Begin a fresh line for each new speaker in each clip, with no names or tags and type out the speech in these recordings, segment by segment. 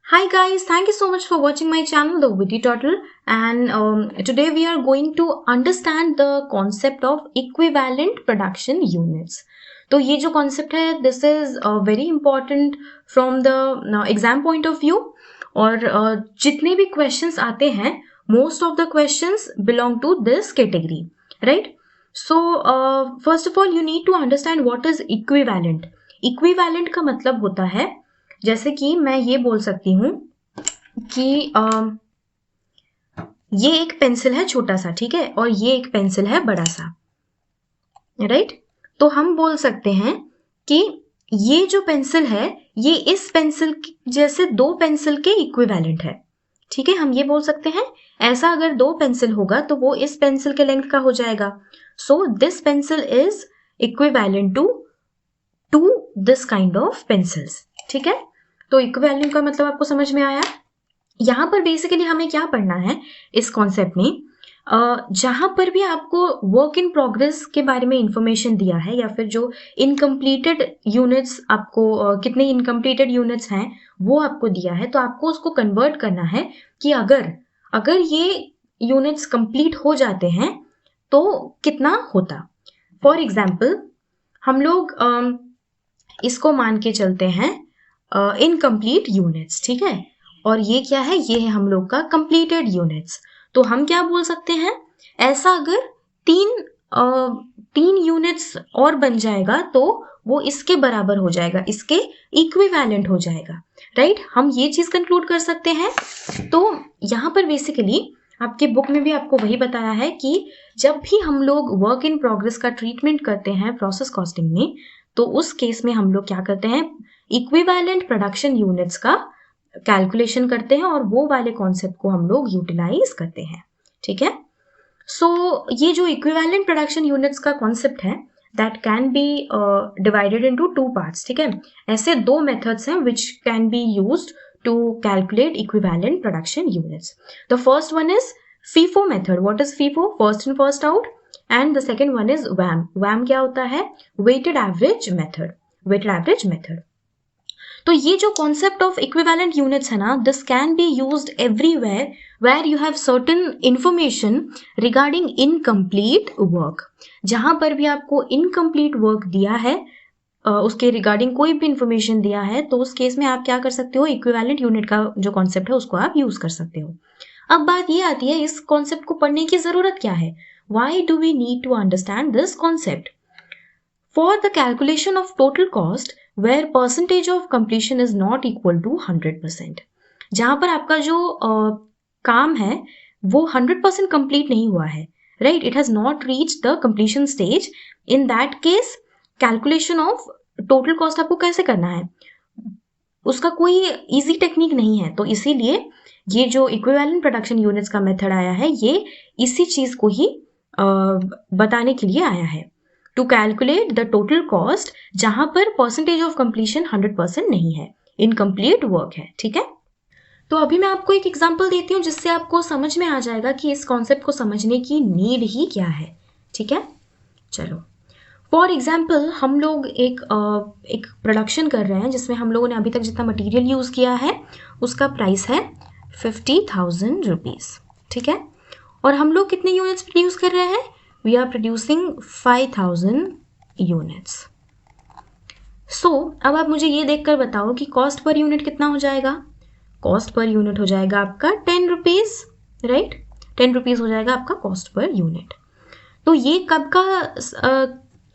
Hi guys, thank you so much for watching my channel The Witty Turtle, and today we are going to understand the concept of equivalent production units. तो ये जो concept है this is very important from the exam point of view और जितने भी questions आते हैं most of the questions belong to this category, right? So first of all you need to understand what is equivalent. Equivalent का मतलब होता है जैसे कि मैं ये बोल सकती हूँ कि ये एक पेंसिल है छोटा सा, ठीक है, और ये एक पेंसिल है बड़ा सा, राइट? तो हम बोल सकते हैं कि ये जो पेंसिल है ये इस पेंसिल जैसे दो पेंसिल के इक्विवेलेंट है, ठीक है। हम ये बोल सकते हैं ऐसा अगर दो पेंसिल होगा तो वो इस पेंसिल के लेंथ का हो जाएगा। So this pencil is equivalent to this kind of pencils, ठीक है। तो इक्विवेलेंट का मतलब आपको समझ में आया। यहाँ पर बेसिकली हमें क्या पढ़ना है इस कॉन्सेप्ट में, जहां पर भी आपको वर्क इन प्रोग्रेस के बारे में इंफॉर्मेशन दिया है या फिर जो इनकम्प्लीटेड यूनिट्स आपको कितने इनकम्प्लीटेड यूनिट्स हैं वो आपको दिया है, तो आपको उसको कन्वर्ट करना है कि अगर ये यूनिट्स कंप्लीट हो जाते हैं तो कितना होता। फॉर एग्जाम्पल हम लोग इसको मान के चलते हैं इनकम्प्लीट यूनिट्स, ठीक है, और ये क्या है, ये है हम लोग का कंप्लीटेड यूनिट्स। तो हम क्या बोल सकते हैं, ऐसा अगर तीन यूनिट्स और बन जाएगा तो वो इसके बराबर हो जाएगा, इसके इक्विवेलेंट हो जाएगा, राइट? हम ये चीज कंक्लूड कर सकते हैं। तो यहाँ पर बेसिकली आपकी बुक में भी आपको वही बताया है कि जब भी हम लोग वर्क इन प्रोग्रेस का ट्रीटमेंट करते हैं प्रोसेस कॉस्टिंग में, तो उस केस में हम लोग क्या करते हैं, इक्विवेलेंट प्रोडक्शन यूनिट्स का कैलकुलेशन करते हैं और वो वाले कॉन्सेप्ट को हम लोग यूटिलाइज करते हैं, ठीक है। सो ये जो इक्विवेलेंट प्रोडक्शन यूनिट्स का कॉन्सेप्ट है that can be divided into two parts, ठीक है। ऐसे दो मेथड्स हैं which can be used to calculate equivalent production units. The first one is FIFO method. What is FIFO? First in first out. And the second one is WAM। WAM क्या होता है? Weighted average method, weighted average method. तो ये जो concept of equivalent units है ना, this can be used everywhere where you have certain information regarding incomplete work. जहां पर भी आपको इनकम्प्लीट वर्क दिया है, उसके रिगार्डिंग कोई भी इंफॉर्मेशन दिया है, तो उस केस में आप क्या कर सकते हो, इक्विवेलेंट यूनिट का जो कॉन्सेप्ट है उसको आप यूज कर सकते हो। अब बात ये आती है इस कॉन्सेप्ट को पढ़ने की जरूरत क्या है, why do we need to understand this concept? For the calculation of total cost where percentage of completion is not equal to 100%, जहां पर आपका जो काम है वो 100% कंप्लीट नहीं हुआ है, right? It has not reach the completion stage. In that case calculation of total cost आपको कैसे करना है, उसका कोई इजी टेक्निक नहीं है। तो इसीलिए ये जो इक्विवेलेंट प्रोडक्शन यूनिट्स का मेथड आया है ये इसी चीज को ही बताने के लिए आया है, to calculate the total cost जहां पर परसेंटेज ऑफ कंप्लीशन 100% नहीं है, इनकम्प्लीट वर्क है, ठीक है। तो अभी मैं आपको एक एग्जांपल देती हूँ जिससे आपको समझ में आ जाएगा कि इस कॉन्सेप्ट को समझने की नीड ही क्या है, ठीक है। चलो, फॉर एग्जाम्पल हम लोग एक प्रोडक्शन कर रहे हैं जिसमें हम लोगों ने अभी तक जितना मटीरियल यूज किया है उसका प्राइस है 50,000 रुपीज, ठीक है। और हम लोग कितने यूनिट्स प्रोड्यूस कर रहे हैं, we are producing 5,000 units. So, अब आप मुझे ये देखकर बताओ कि कॉस्ट पर यूनिट कितना हो जाएगा। कॉस्ट पर यूनिट हो जाएगा आपका 10 रुपीज, राइट? 10 रुपीज हो जाएगा आपका कॉस्ट पर यूनिट। तो ये कब का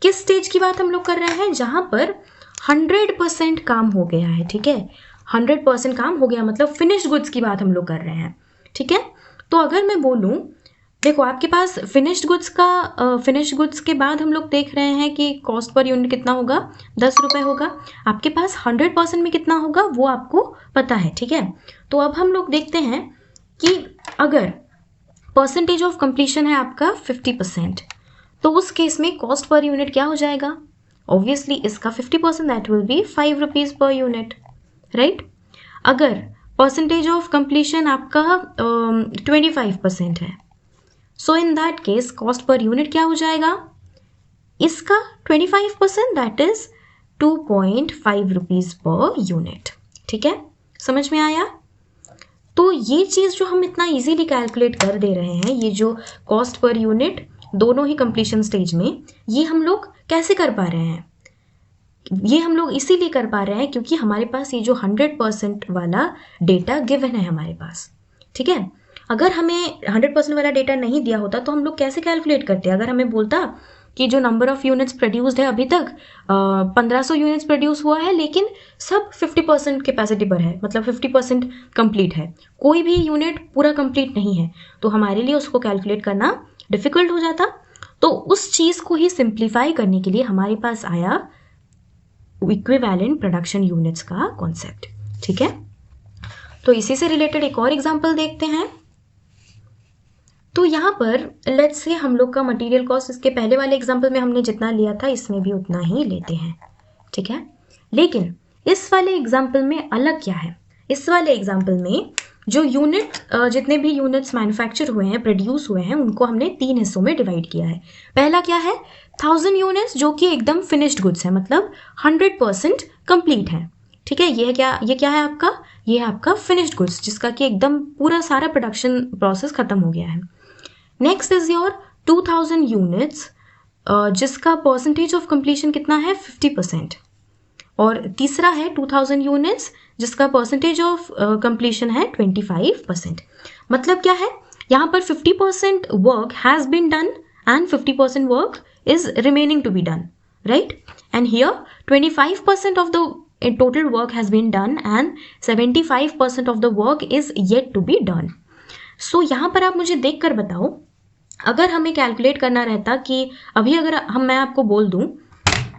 किस स्टेज की बात हम लोग कर रहे हैं, जहां पर 100% काम हो गया है, ठीक है। 100% काम हो गया मतलब फिनिश्ड गुड्स की बात हम लोग कर रहे हैं, ठीक है। तो अगर मैं बोलूं, देखो आपके पास फिनिश्ड गुड्स के बाद हम लोग देख रहे हैं कि कॉस्ट पर यूनिट कितना होगा, 10 रुपए होगा। आपके पास 100% में कितना होगा वो आपको पता है, ठीक है। तो अब हम लोग देखते हैं कि अगर परसेंटेज ऑफ कंप्लीशन है आपका 50%, तो उस केस में कॉस्ट पर यूनिट क्या हो जाएगा, ऑब्वियसली इसका 50% that will be 5 rupees per unit, right. अगर परसेंटेज ऑफ कंप्लीशन आपका 25% है, so in that case cost per unit क्या हो जाएगा, इसका 25% that is 2.5 rupees per unit, ठीक है। समझ में आया? तो ये चीज़ जो हम इतना इजीली कैलकुलेट कर दे रहे हैं, ये जो कॉस्ट पर यूनिट दोनों ही कंप्लीशन स्टेज में, ये हम लोग कैसे कर पा रहे हैं? ये हम लोग इसीलिए कर पा रहे हैं क्योंकि हमारे पास ये जो 100% वाला डेटा गिवन है हमारे पास, ठीक है। अगर हमें 100% वाला डेटा नहीं दिया होता तो हम लोग कैसे कैलकुलेट करते? अगर हमें बोलता कि जो नंबर ऑफ यूनिट्स प्रोड्यूस्ड है अभी तक 1500 यूनिट्स प्रोड्यूस हुआ है, लेकिन सब 50% कैपेसिटी पर है, मतलब 50% कंप्लीट है, कोई भी यूनिट पूरा कंप्लीट नहीं है, तो हमारे लिए उसको कैलकुलेट करना डिफिकल्ट हो जाता। तो उस चीज़ को ही सिंप्लीफाई करने के लिए हमारे पास आया इक्विवेलेंट प्रोडक्शन यूनिट्स का कॉन्सेप्ट, ठीक है। तो इसी से रिलेटेड एक और एग्जांपल देखते हैं। तो यहाँ पर लेट्स से हम लोग का मटेरियल कॉस्ट, इसके पहले वाले एग्जांपल में हमने जितना लिया था इसमें भी उतना ही लेते हैं, ठीक है। लेकिन इस वाले एग्जांपल में अलग क्या है? इस वाले एग्जांपल में जो यूनिट, जितने भी यूनिट्स मैन्युफैक्चर हुए हैं, प्रोड्यूस हुए हैं, उनको हमने 3 हिस्सों में डिवाइड किया है। पहला क्या है? 1000 यूनिट्स जो कि एकदम फिनिश्ड गुड्स है, मतलब 100% कंप्लीट है, ठीक है। ये क्या है आपका? ये है आपका फिनिश्ड गुड्स, जिसका कि एकदम पूरा सारा प्रोडक्शन प्रोसेस खत्म हो गया है। नेक्स्ट इज योर 2000 यूनिट्स जिसका परसेंटेज ऑफ कंप्लीशन कितना है? 50%। और तीसरा है 2000 यूनिट्स जिसका परसेंटेज ऑफ कंप्लीशन है 25%। मतलब क्या है? यहाँ पर 50% work has been done and 50% work is remaining to be done, right? And here 25% of the total work has been done and 75% of the work is yet to be done. So यहाँ पर आप मुझे देख कर बताओ, अगर हमें calculate करना रहता कि अभी अगर मैं आपको बोल दूँ,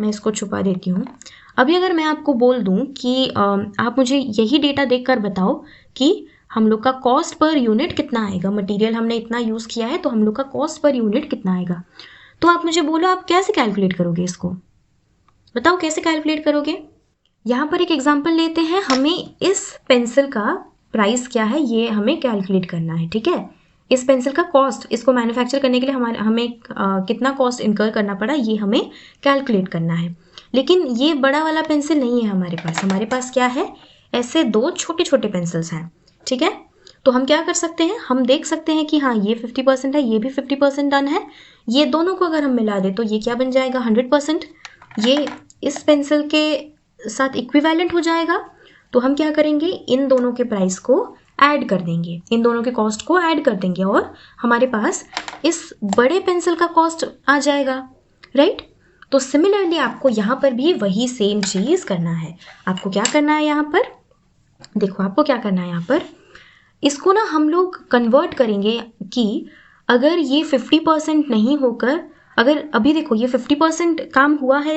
मैं इसको छुपा देती हूँ, अभी अगर मैं आपको बोल दूँ कि आप मुझे यही डेटा देख कर बताओ कि हम लोग का कॉस्ट पर यूनिट कितना आएगा, मटेरियल हमने इतना यूज़ किया है तो हम लोग का कॉस्ट पर यूनिट कितना आएगा, तो आप मुझे बोलो आप कैसे कैलकुलेट करोगे इसको? बताओ कैसे कैलकुलेट करोगे? यहाँ पर एक एग्जांपल लेते हैं, हमें इस पेंसिल का प्राइस क्या है ये हमें कैलकुलेट करना है, ठीक है। इस पेंसिल का कॉस्ट, इसको मैन्युफैक्चर करने के लिए हमें कितना कॉस्ट इनकर करना पड़ा ये हमें कैलकुलेट करना है। लेकिन ये बड़ा वाला पेंसिल नहीं है हमारे पास क्या है? ऐसे 2 छोटे छोटे पेंसिल्स हैं, ठीक है। तो हम क्या कर सकते हैं? हम देख सकते हैं कि हाँ ये 50% है, ये भी 50% डन है, ये दोनों को अगर हम मिला दें तो ये क्या बन जाएगा? 100%। ये इस पेंसिल के साथ इक्विवेलेंट हो जाएगा। तो हम क्या करेंगे? इन दोनों के प्राइस को ऐड कर देंगे, इन दोनों के कॉस्ट को ऐड कर देंगे और हमारे पास इस बड़े पेंसिल का कॉस्ट आ जाएगा, राइट। तो सिमिलरली आपको यहाँ पर भी वही सेम चीज़ करना है। आपको क्या करना है यहाँ पर? देखो आपको क्या करना है यहाँ पर, इसको ना हम लोग कन्वर्ट करेंगे कि अगर ये 50% नहीं होकर, अगर अभी देखो ये 50% काम हुआ है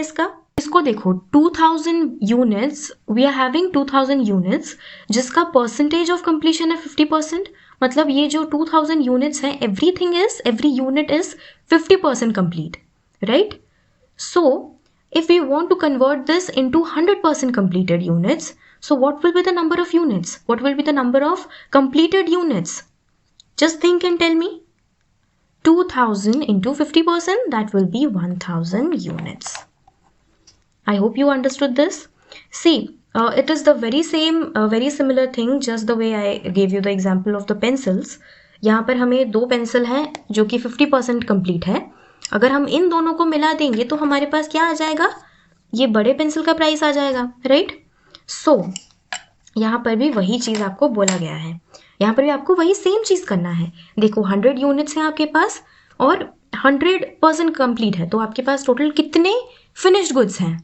इसको देखो 2000 units, we are having 2000 units जिसका परसेंटेज ऑफ कंप्लीशन है 50%। मतलब ये जो 2000 यूनिट्स हैं, every unit is 50% complete, right. So if we want to convert this into 100% completed units, so what will be the number of units? What will be the number of completed units? Just think and tell me. 2000 into 50%, that will be 1000 units. I hope you understood this. See, it is the very same, very similar thing, just the way I gave you the example of the pencils. यहाँ पर हमें 2 pencil हैं जो कि 50% complete है। अगर हम इन दोनों को मिला देंगे तो हमारे पास क्या आ जाएगा? ये बड़े पेंसिल का प्राइस आ जाएगा, राइट। सो यहाँ पर भी वही चीज़ आपको बोला गया है, यहाँ पर भी आपको वही सेम चीज़ करना है। देखो 100 यूनिट्स हैं आपके पास और 100% कंप्लीट है, तो आपके पास टोटल कितने फिनिश्ड गुड्स हैं?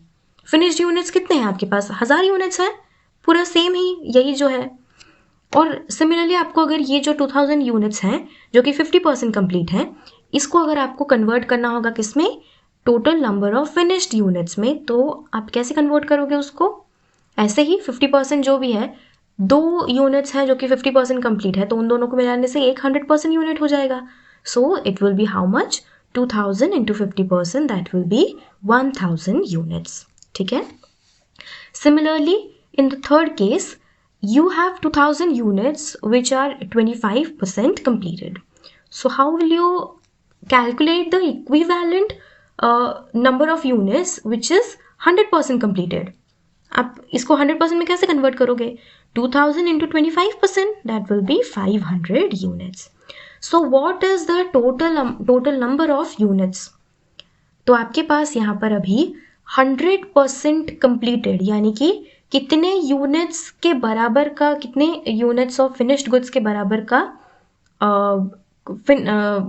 फिनिश्ड यूनिट्स कितने हैं आपके पास? 1000 यूनिट्स हैं, पूरा सेम ही यही जो है। और सिमिलरली आपको अगर ये जो 2000 यूनिट्स हैं जो कि 50% कंप्लीट हैं, इसको अगर आपको कन्वर्ट करना होगा किसमें? Total number of finished units में। तो आप कैसे कन्वर्ट करोगे उसको? ऐसे ही 50% जो भी है, 2 यूनिट्स हैं जो कि 50% कंप्लीट है, तो उन दोनों को मिलाने से एक 100% यूनिट हो जाएगा। So it will be how much? 2000 into 50%, that will B 1000 units, ठीक है। Similarly in the third case, you have 2000 units which are 25% completed. So how will you calculate the equivalent number of units which is 100% completed? आप इसको 100% में कैसे convert करोगे? 2000 into 25%, that will be 500 units. So what is the total number of units? तो आपके पास यहाँ पर अभी 100% completed यानी कि कितने यूनिट्स के बराबर का, कितने यूनिट्स ऑफ फिनिश्ड गुड्स के बराबर का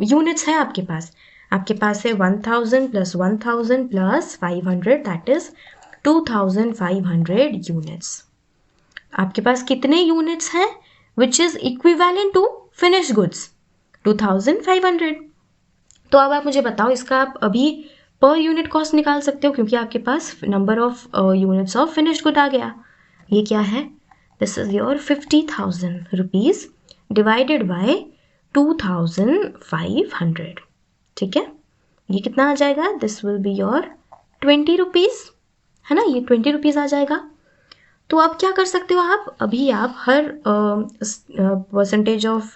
यूनिट्स है आपके पास. आपके पास है 1000 plus 1000 plus 500, that is 2500 units. आपके पास कितने यूनिट्स हैं which is equivalent to finished goods? 2500. तो अब आप मुझे बताओ, इसका आप अभी पर यूनिट कॉस्ट निकाल सकते हो क्योंकि आपके पास number of units of finished good आ गया. ये क्या है? This is your 50,000 rupees divided by 2500. ठीक है, ये कितना आ जाएगा? This will be your 20 rupees, है ना, ये 20 रुपीज आ जाएगा. तो आप क्या कर सकते हो, आप अभी आप हर परसेंटेज ऑफ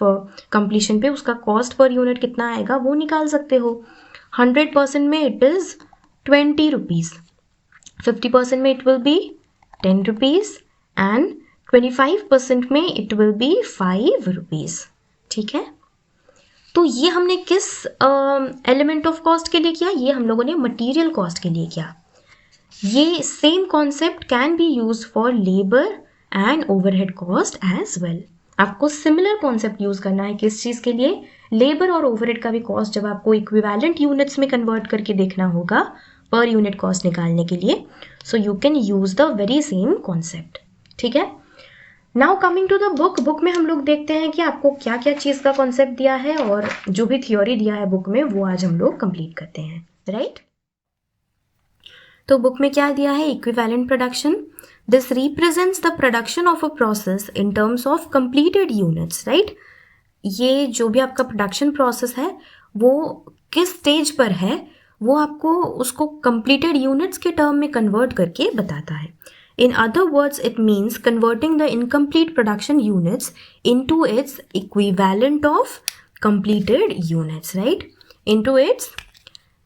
कंप्लीशन पे उसका कॉस्ट पर यूनिट कितना आएगा वो निकाल सकते हो. 100% में इट इज 20 रुपीज, 50% में it will be 10 rupees and 25% में इट विल बी 5 रुपीज. ठीक है, तो ये हमने किस एलिमेंट ऑफ कॉस्ट के लिए किया? ये हम लोगों ने मटीरियल कॉस्ट के लिए किया. ये same concept can be use for labour and overhead cost as well. आपको सिमिलर कॉन्सेप्ट यूज करना है किस चीज के लिए? लेबर और ओवरहेड का भी कॉस्ट जब आपको इक्विवेलेंट यूनिट्स में कन्वर्ट करके देखना होगा पर यूनिट कॉस्ट निकालने के लिए. So you can use the very same concept. ठीक है, now coming to the book में हम लोग देखते हैं कि आपको क्या क्या चीज का कॉन्सेप्ट दिया है और जो भी थ्योरी दिया है बुक में वो आज हम लोग कंप्लीट करते हैं. राइट, तो बुक में क्या दिया है? Equivalent production. This represents the production of a process in terms of completed units. Right, ये जो भी आपका प्रोडक्शन प्रोसेस है वो किस स्टेज पर है वो आपको उसको कंप्लीटेड यूनिट्स के टर्म में कन्वर्ट करके बताता है. In other words, it means converting the incomplete production units into its equivalent of completed units, right? Into its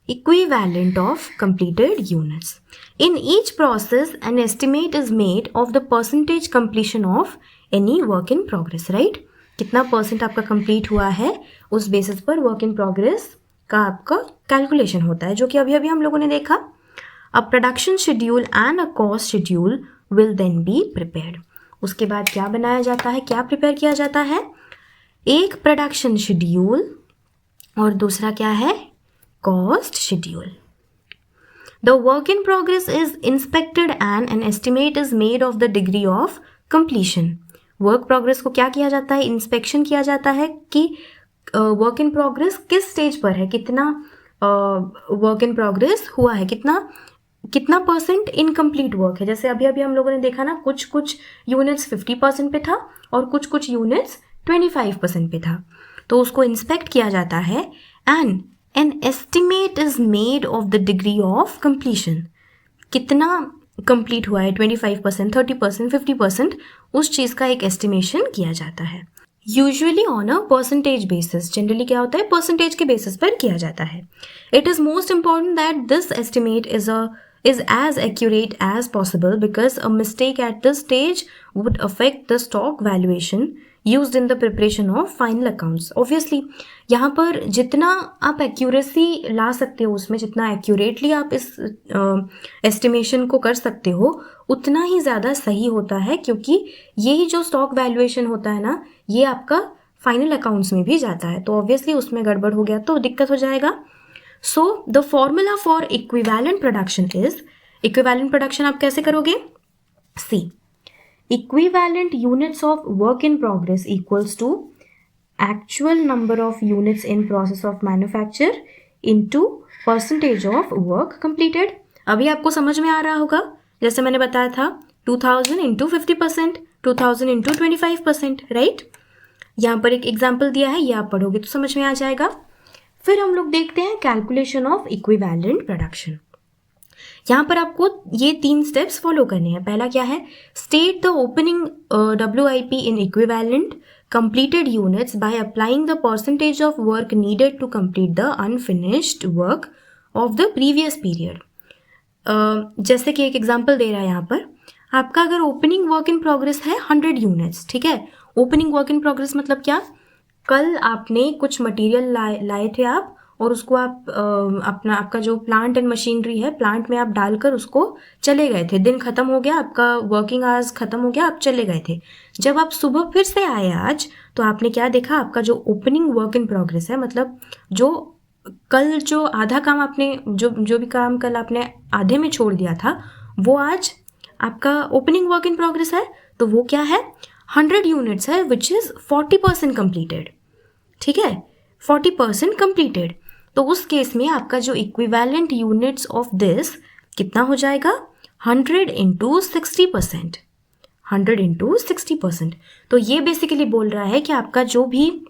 equivalent of completed units. In each process, an estimate is made of the percentage completion of any work in progress, right? कितना percent आपका complete हुआ है उस basis पर work in progress का आपका calculation होता है, जो कि अभी अभी हम लोगों ने देखा. A production schedule and a cost schedule will then be prepared. उसके बाद क्या बनाया जाता है, क्या प्रिपेयर किया जाता है? एक प्रोडक्शन शेड्यूल और दूसरा क्या है? Cost schedule. The work in progress is inspected and an estimate is made of the degree of completion. Work progress को क्या किया जाता है? इंस्पेक्शन किया जाता है कि वर्क इन प्रोग्रेस किस स्टेज पर है, कितना वर्क इन प्रोग्रेस हुआ है, कितना परसेंट इनकम्प्लीट वर्क है. जैसे अभी अभी हम लोगों ने देखा ना, कुछ यूनिट्स 50% पे था और कुछ यूनिट्स 25% पे था. तो उसको इंस्पेक्ट किया जाता है and an estimate is made of the degree of completion. कितना कंप्लीट हुआ है, 25%, 30%, 50%, उस चीज़ का एक एस्टिमेशन किया जाता है. Usually on a percentage basis. Generally क्या होता है? परसेंटेज के बेसिस पर किया जाता है. It is most important that this estimate is as accurate as possible because a mistake at this stage would affect the stock valuation used in the preparation of final accounts. Obviously, यहाँ पर जितना आप accuracy ला सकते हो, उसमें जितना accurately आप इस estimation को कर सकते हो उतना ही ज़्यादा सही होता है, क्योंकि यही जो stock valuation होता है ना, ये आपका final accounts में भी जाता है. तो obviously उसमें गड़बड़ हो गया तो दिक्कत हो जाएगा. So the formula for equivalent production is, equivalent production आप कैसे करोगे? See, equivalent units of work in progress equals to actual number of units in process of manufacture into percentage of work completed. अभी आपको समझ में आ रहा होगा, जैसे मैंने बताया था 2000 into 50%, 2000 into 25%, राइट? यहाँ पर एक एग्जाम्पल दिया है, ये आप पढ़ोगे तो समझ में आ जाएगा. फिर हम लोग देखते हैं कैलकुलेशन ऑफ इक्विवेलेंट प्रोडक्शन. यहाँ पर आपको ये 3 स्टेप्स फॉलो करने हैं. पहला क्या है? State the opening WIP in equivalent completed units by applying the percentage of work needed to complete the unfinished work of the previous period. जैसे कि एक एग्जाम्पल दे रहा है यहाँ पर, आपका अगर ओपनिंग वर्क इन प्रोग्रेस है 100 यूनिट्स, ठीक है। ओपनिंग वर्क इन प्रोग्रेस मतलब क्या, कल आपने कुछ मटेरियल लाए थे आप, और उसको आप आपका जो प्लांट एंड मशीनरी है, प्लांट में आप डालकर उसको चले गए थे, दिन खत्म हो गया आपका, वर्किंग आवर्स खत्म हो गया, आप चले गए थे। जब आप सुबह फिर से आए आज, तो आपने क्या देखा, आपका जो ओपनिंग वर्क इन प्रोग्रेस है, मतलब जो कल जो आधा काम आपने जो भी काम कल आपने आधे में छोड़ दिया था, वो आज आपका ओपनिंग वर्क इन प्रोग्रेस है। तो वो क्या है, 100 यूनिट्स है, विच इज़ 40% कंप्लीटेड, ठीक है, 40% कंप्लीटेड। तो उस केस में आपका जो इक्विवेलेंट यूनिट्स ऑफ दिस कितना हो जाएगा, 100 इंटू 60%, 100 इंटू 60%। तो ये बेसिकली बोल रहा है कि आपका जो भी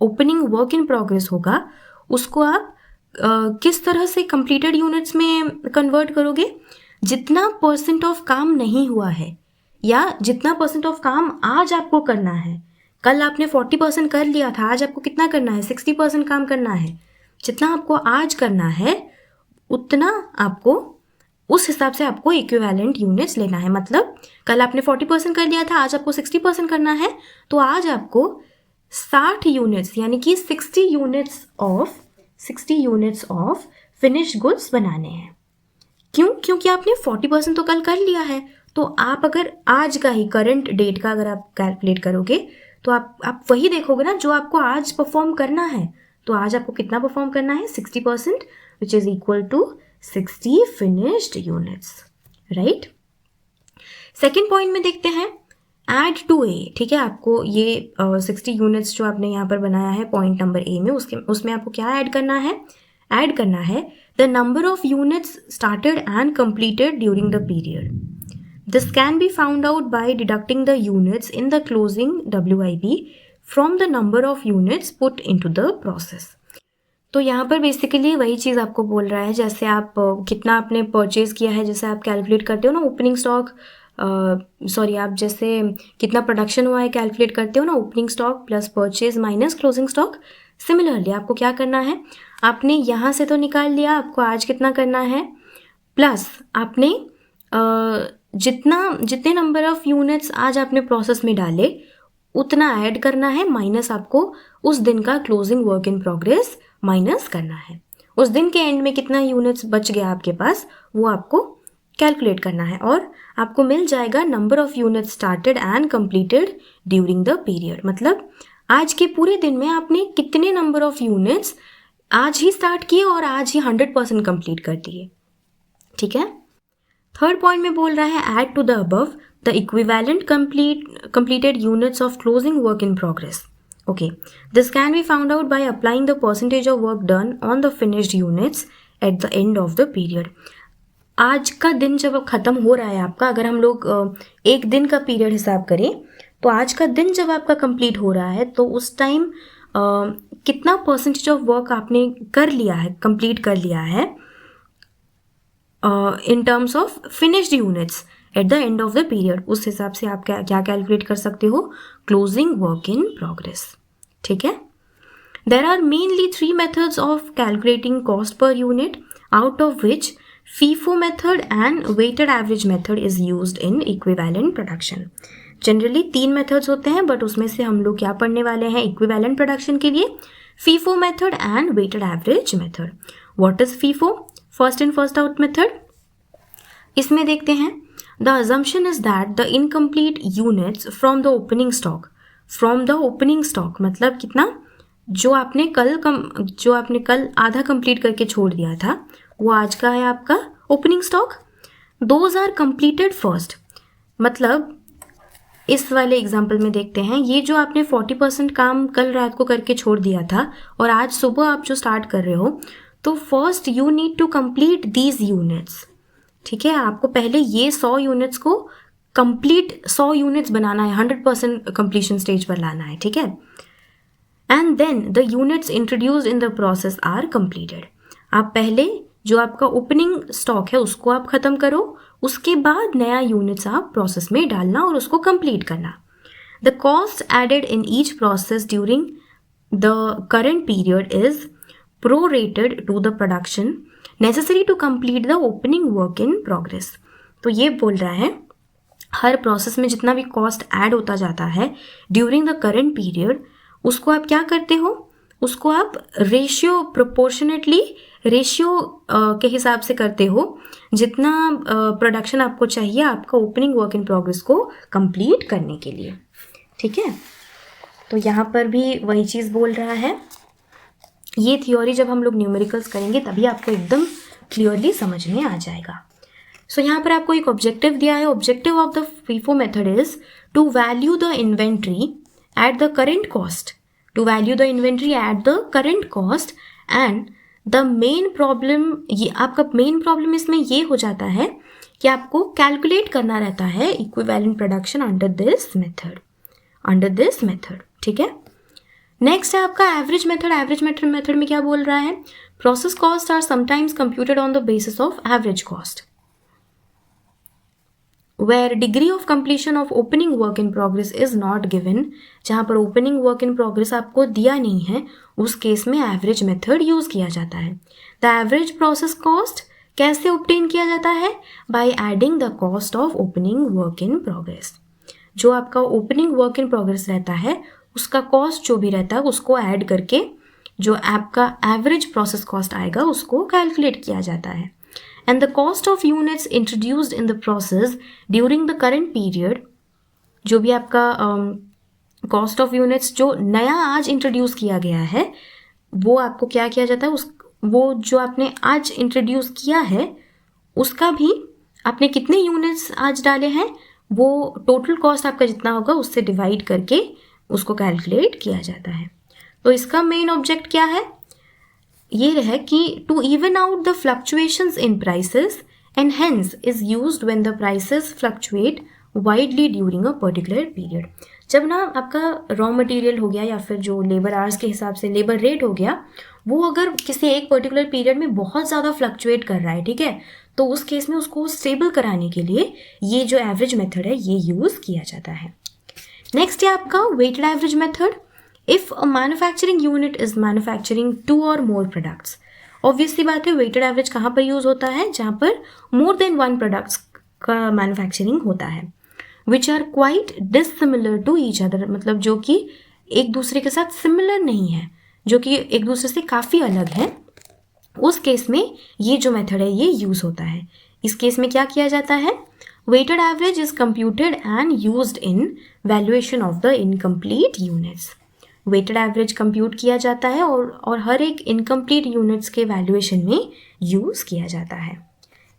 ओपनिंग वर्क इन प्रोग्रेस होगा, उसको आप किस तरह से कंप्लीटेड यूनिट्स में कन्वर्ट करोगे, जितना परसेंट ऑफ काम नहीं हुआ है, या जितना परसेंट ऑफ काम आज आपको करना है। कल आपने 40% कर लिया था, आज आपको कितना करना है, 60% काम करना है। जितना आपको आज करना है, उतना आपको उस हिसाब से आपको इक्विवेलेंट यूनिट्स लेना है। मतलब कल आपने 40% कर लिया था, आज आपको 60% करना है, तो आज आपको 60 यूनिट्स यानी कि 60 यूनिट्स ऑफ फिनिश्ड गुड्स बनाने हैं। क्यों? क्योंकि आपने 40% तो कल कर लिया है। तो आप अगर आज का ही करंट डेट का अगर आप कैलकुलेट करोगे, तो आप वही देखोगे ना जो आपको आज परफॉर्म करना है। तो आज आपको कितना परफॉर्म करना है, 60%, which is equal to 60 finished units, right. Second point में देखते हैं, एड टू ए, ठीक है। आपको ये 60 यूनिट्स जो आपने यहाँ पर बनाया है पॉइंट नंबर ए में, उसमें आपको क्या ऐड करना है, ऐड करना है the number of units started and completed during the period. This can be found out by deducting the units in the closing WIP from the number of units put into the process. तो यहाँ पर basically वही चीज़ आपको बोल रहा है, जैसे आप कितना आपने परचेज किया है, जैसे आप कैलकुलेट करते हो ना ओपनिंग स्टॉक, आप जैसे कितना प्रोडक्शन हुआ है कैलकुलेट करते हो ना, opening stock plus purchase minus closing stock. Similarly आपको क्या करना है, आपने यहाँ से तो निकाल लिया आपको आज कितना करना है, प्लस आपने जितने नंबर ऑफ यूनिट्स आज आपने प्रोसेस में डाले उतना ऐड करना है, माइनस आपको उस दिन का closing work in progress minus करना है। उस दिन के एंड में कितना यूनिट्स बच गया आपके पास, वो आपको कैलकुलेट करना है, और आपको मिल जाएगा number of units started and completed during the period. मतलब आज के पूरे दिन में आपने कितने नंबर ऑफ यूनिट्स आज ही स्टार्ट किए और आज ही 100% कंप्लीट कर दिए, ठीक है। थर्ड पॉइंट में बोल रहा है, add to the above the equivalent completed units of closing work in progress. Okay, this can be found out by applying the percentage of work done on the finished units at the end of the period. आज का दिन जब ख़त्म हो रहा है आपका, अगर हम लोग एक दिन का पीरियड हिसाब करें, तो आज का दिन जब आपका कंप्लीट हो रहा है, तो उस टाइम कितना परसेंटेज ऑफ वर्क आपने कर लिया है, कंप्लीट कर लिया है in terms of finished units at the end of the period. उस हिसाब से आप क्या कैलकुलेट कर सकते हो, क्लोजिंग वर्क इन प्रोग्रेस, ठीक है। There are mainly 3 methods of calculating cost per unit, out of which FIFO method and weighted average method is used in equivalent production. Generally 3 methods होते हैं, बट उसमें से हम लोग क्या पढ़ने वाले हैं इक्विवेलेंट प्रोडक्शन के लिए, FIFO method and weighted average method. What is FIFO, first in first out method. इसमें देखते हैं, the assumption is that the incomplete units from the opening stock, मतलब कितना जो आपने कल आधा कंप्लीट करके छोड़ दिया था, वो आज का है आपका opening stock. Those are completed first. मतलब इस वाले एग्जाम्पल में देखते हैं, ये जो आपने 40% काम कल रात को करके छोड़ दिया था और आज सुबह आप जो स्टार्ट कर रहे हो, तो first you need to complete these units, ठीक है। आपको पहले ये 100 यूनिट्स को कंप्लीट 100 यूनिट्स बनाना है, 100% कंप्लीशन स्टेज पर लाना है, ठीक है। And then the units introduced in the process are completed. आप पहले जो आपका ओपनिंग स्टॉक है उसको आप ख़त्म करो, उसके बाद नया यूनिट्स आप प्रोसेस में डालना और उसको कंप्लीट करना। The cost added in each process during the current period is prorated to the production necessary to complete the opening work in progress। तो ये बोल रहा है हर प्रोसेस में जितना भी कॉस्ट ऐड होता जाता है ड्यूरिंग द करेंट पीरियड, उसको आप क्या करते हो, उसको आप रेशियो प्रोपोर्शनेटली रेशियो के हिसाब से करते हो, जितना प्रोडक्शन आपको चाहिए आपका ओपनिंग वर्क इन प्रोग्रेस को कंप्लीट करने के लिए। ठीक है, तो यहाँ पर भी वही चीज़ बोल रहा है। ये थ्योरी जब हम लोग न्यूमेरिकल्स करेंगे तभी आपको एकदम क्लियरली समझ में आ जाएगा। सो यहाँ पर आपको एक ऑब्जेक्टिव दिया है। Objective of the FIFO method is to value the inventory at the current cost, to value the inventory at the current cost and the main problem, ये आपका मेन प्रॉब्लम इसमें ये हो जाता है कि आपको कैलकुलेट करना रहता है equivalent production under this method. ठीक है, नेक्स्ट है आपका एवरेज मेथड। एवरेज मेथड में क्या बोल रहा है, process cost are sometimes computed on the basis of average cost where degree of completion of opening work in progress is not given, जहाँ पर opening work in progress आपको दिया नहीं है, उस केस में एवरेज मेथड यूज़ किया जाता है। द एवरेज प्रोसेस कॉस्ट कैसे ऑब्टेन किया जाता है, by adding the cost of opening work in progress. जो आपका ओपनिंग वर्क इन प्रोग्रेस रहता है उसका कॉस्ट जो भी रहता है उसको ऐड करके जो आपका एवरेज प्रोसेस कॉस्ट आएगा उसको कैलकुलेट किया जाता है। And the cost of units introduced in the process during the current period, जो भी आपका cost of units जो नया आज इंट्रोड्यूस किया गया है वो आपको क्या किया जाता है, वो जो आपने आज इंट्रोड्यूस किया है उसका भी आपने कितने यूनिट्स आज डाले हैं वो टोटल कॉस्ट आपका जितना होगा उससे डिवाइड करके उसको कैलकुलेट किया जाता है। तो इसका मेन ऑब्जेक्ट क्या है, ये है कि to even out the fluctuations in prices and hence is used when the prices fluctuate widely during a particular period. जब ना आपका रॉ मटेरियल हो गया या फिर जो लेबर आवर्स के हिसाब से लेबर रेट हो गया वो अगर किसी एक पर्टिकुलर पीरियड में बहुत ज़्यादा फ्लक्चुएट कर रहा है, ठीक है, तो उस केस में उसको स्टेबल कराने के लिए ये जो एवरेज मेथड है ये यूज़ किया जाता है। नेक्स्ट है आपका weighted average method. If a manufacturing unit is manufacturing 2 or more products, obviously बात है वेटेड एवरेज कहाँ पर यूज़ होता है, जहाँ पर मोर देन 1 प्रोडक्ट्स का मैन्युफैक्चरिंग होता है, which are quite dissimilar to each other, मतलब जो कि एक दूसरे के साथ सिमिलर नहीं है, जो कि एक दूसरे से काफ़ी अलग है, उस केस में ये जो मेथड है ये यूज़ होता है। इस केस में क्या किया जाता है, weighted average is computed and used in valuation of the incomplete units. Weighted average compute किया जाता है और हर एक इनकम्प्लीट यूनिट्स के वैल्यूएशन में यूज़ किया जाता है।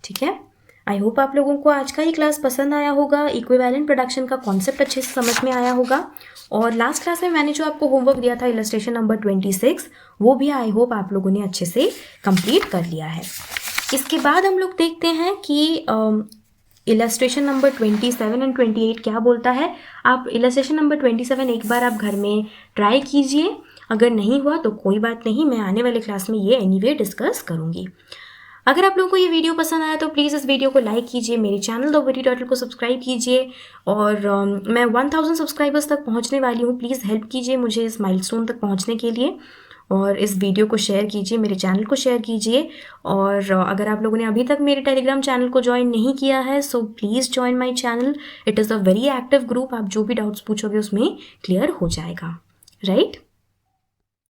ठीक है, आई होप आप लोगों को आज का ये क्लास पसंद आया होगा, इक्विवेलेंट प्रोडक्शन का कॉन्सेप्ट अच्छे से समझ में आया होगा। और लास्ट क्लास में मैंने जो आपको होमवर्क दिया था इलस्ट्रेशन नंबर 26 वो भी आई होप आप लोगों ने अच्छे से कंप्लीट कर लिया है। इसके बाद हम लोग देखते हैं कि इलस्ट्रेशन नंबर 27 एंड 28 क्या बोलता है। आप इलस्ट्रेशन नंबर 27 एक बार आप घर में ट्राई कीजिए, अगर नहीं हुआ तो कोई बात नहीं, मैं आने वाले क्लास में ये एनीवे डिस्कस करूँगी। अगर आप लोगों को ये वीडियो पसंद आया तो प्लीज़ इस वीडियो को लाइक कीजिए, मेरे चैनल द वेरी टर्टल को सब्सक्राइब कीजिए और मैं 1000 सब्सक्राइबर्स तक पहुँचने वाली हूँ, प्लीज़ हेल्प कीजिए मुझे इस माइलस्टोन तक पहुँचने के लिए। और इस वीडियो को शेयर कीजिए, मेरे चैनल को शेयर कीजिए। और अगर आप लोगों ने अभी तक मेरे टेलीग्राम चैनल को ज्वाइन नहीं किया है so please join my channel, it is a very active group, आप जो भी डाउट्स पूछोगे उसमें क्लियर हो जाएगा, राइट।